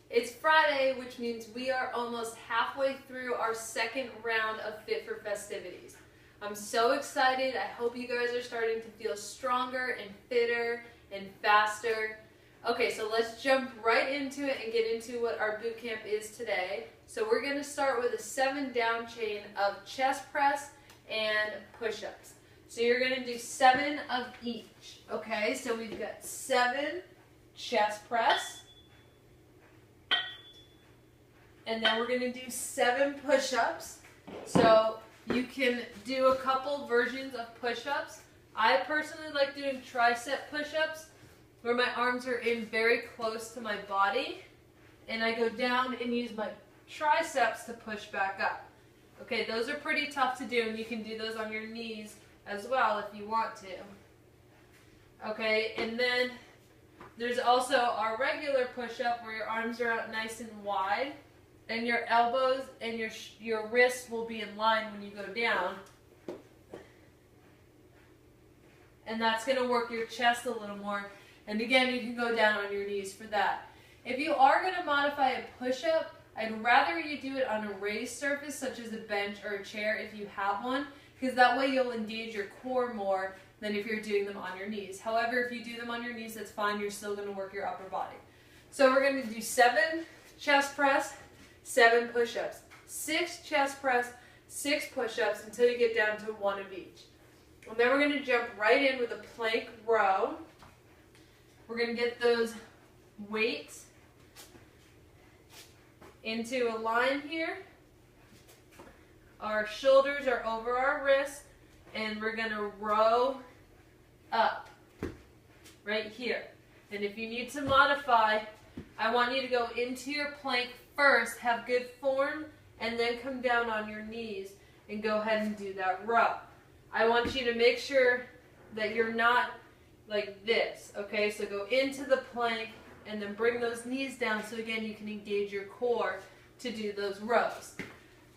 It's Friday, which means we are almost halfway through our second round of Fit for Festivities. I'm so excited. I hope you guys are starting to feel stronger and fitter and faster. Okay, so let's jump right into it and get into what our boot camp is today. So we're going to start with a 7 down chain of chest press and push-ups. So you're going to do 7 of each. Okay, so we've got 7 chest press. And then we're going to do 7 push-ups. So you can do a couple versions of push-ups. I personally like doing tricep push-ups where my arms are in very close to my body. And I go down and use my triceps to push back up. Okay, those are pretty tough to do, and you can do those on your knees as well if you want to. Okay, and then there's also our regular push-up where your arms are out nice and wide. And your elbows and your wrists will be in line when you go down. And that's going to work your chest a little more. And again, you can go down on your knees for that. If you are going to modify a push-up, I'd rather you do it on a raised surface, such as a bench or a chair if you have one, because that way you'll engage your core more than if you're doing them on your knees. However, if you do them on your knees, that's fine. You're still going to work your upper body. So we're going to do 7 chest press, 7 push-ups, 6 chest press, 6 push-ups until you get down to 1 of each. And then we're going to jump right in with a plank row. We're going to get those weights into a line here. Our shoulders are over our wrists, and we're going to row up right here. And if you need to modify, I want you to go into your plank first, have good form, and then come down on your knees and go ahead and do that row. I want you to make sure that you're not like this, okay? So go into the plank and then bring those knees down so again you can engage your core to do those rows.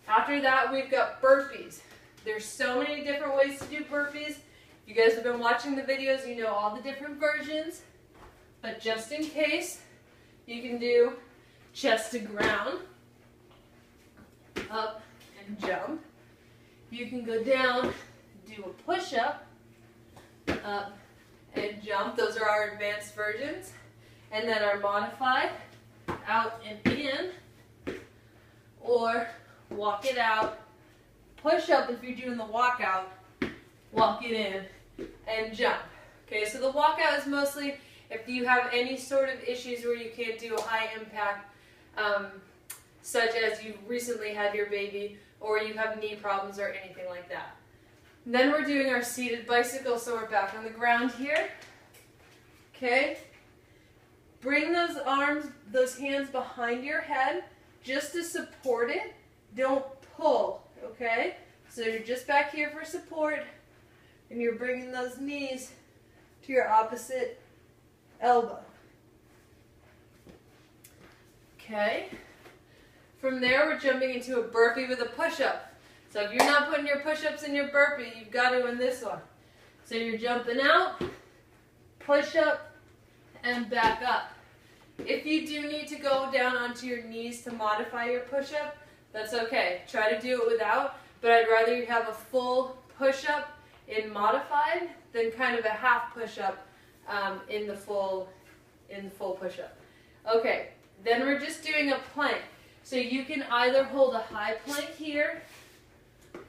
After that, we've got burpees. There's so many different ways to do burpees. If you guys have been watching the videos, you know all the different versions, but just in case, you can do chest to ground, up and jump. You can go down, do a push-up, up and jump. Those are our advanced versions. And then our modified, out and in, or walk it out, push up if you're doing the walkout, walk it in, and jump. Okay, so the walkout is mostly if you have any sort of issues where you can't do a high impact, such as you recently had your baby or you have knee problems or anything like that. And then we're doing our seated bicycle, so we're back on the ground here. Okay, bring those arms, those hands behind your head just to support it. Don't pull, okay? So you're just back here for support, and you're bringing those knees to your opposite elbow. Okay. From there, we're jumping into a burpee with a push-up. So if you're not putting your push-ups in your burpee, you've got to in this one. So you're jumping out, push-up, and back up. If you do need to go down onto your knees to modify your push-up, that's okay. Try to do it without, but I'd rather you have a full push-up in modified than kind of a half push-up in the full push-up. Okay, then we're just doing a plank. So you can either hold a high plank here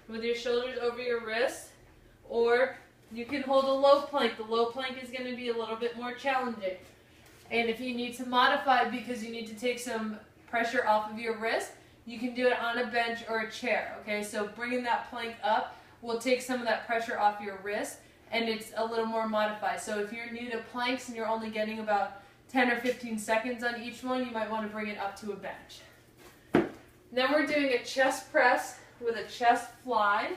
with your shoulders over your wrists, or you can hold a low plank. The low plank is going to be a little bit more challenging. And if you need to modify because you need to take some pressure off of your wrist, you can do it on a bench or a chair. Okay, so bringing that plank up will take some of that pressure off your wrist, and it's a little more modified. So if you're new to planks and you're only getting about 10 or 15 seconds on each one, you might want to bring it up to a bench. Then we're doing a chest press with a chest fly.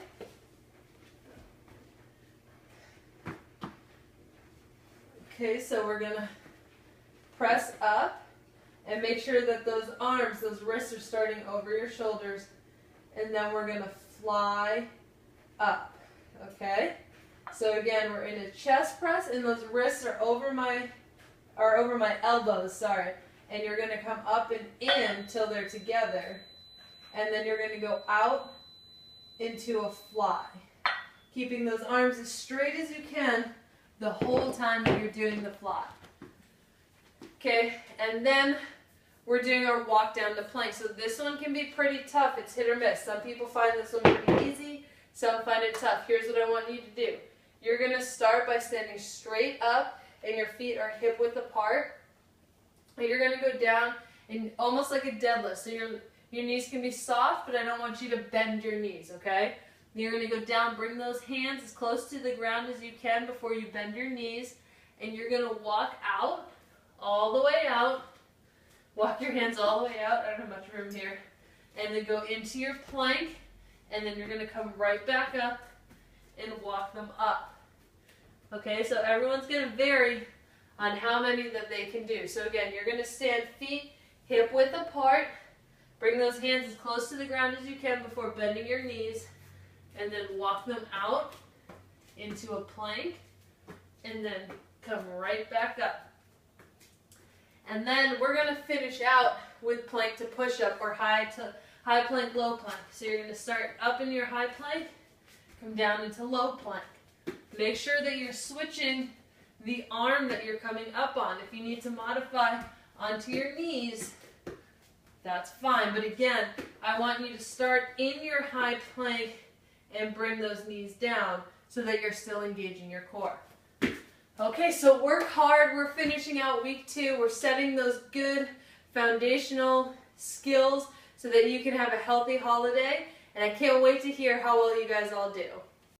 Okay, so we're going to press up and make sure that those arms, those wrists are starting over your shoulders, and then we're going to fly up. Okay? So again, we're in a chest press, and those wrists are over my elbows, sorry. and you're going to come up and in till they're together. And then you're going to go out into a fly. Keeping those arms as straight as you can the whole time that you're doing the fly. Okay, and then we're doing our walk down the plank. So this one can be pretty tough. It's hit or miss. Some people find this one pretty easy. Some find it tough. Here's what I want you to do. You're going to start by standing straight up and your feet are hip width apart. And you're going to go down in almost like a deadlift. So your knees can be soft, but I don't want you to bend your knees, okay? You're going to go down, bring those hands as close to the ground as you can before you bend your knees. And you're going to walk out, all the way out. Walk your hands all the way out. I don't have much room here. And then go into your plank. And then you're going to come right back up and walk them up. Okay, so everyone's going to vary on how many that they can do. So again, you're going to stand feet hip width apart. Bring those hands as close to the ground as you can before bending your knees. And then walk them out into a plank. And then come right back up. And then we're going to finish out with plank to push-up or high plank, low plank. So you're going to start up in your high plank, come down into low plank. Make sure that you're switching the arm that you're coming up on. If you need to modify onto your knees, that's fine. But again, I want you to start in your high plank and bring those knees down so that you're still engaging your core. Okay, so work hard. We're finishing out week 2. We're setting those good foundational skills so that you can have a healthy holiday. And I can't wait to hear how well you guys all do.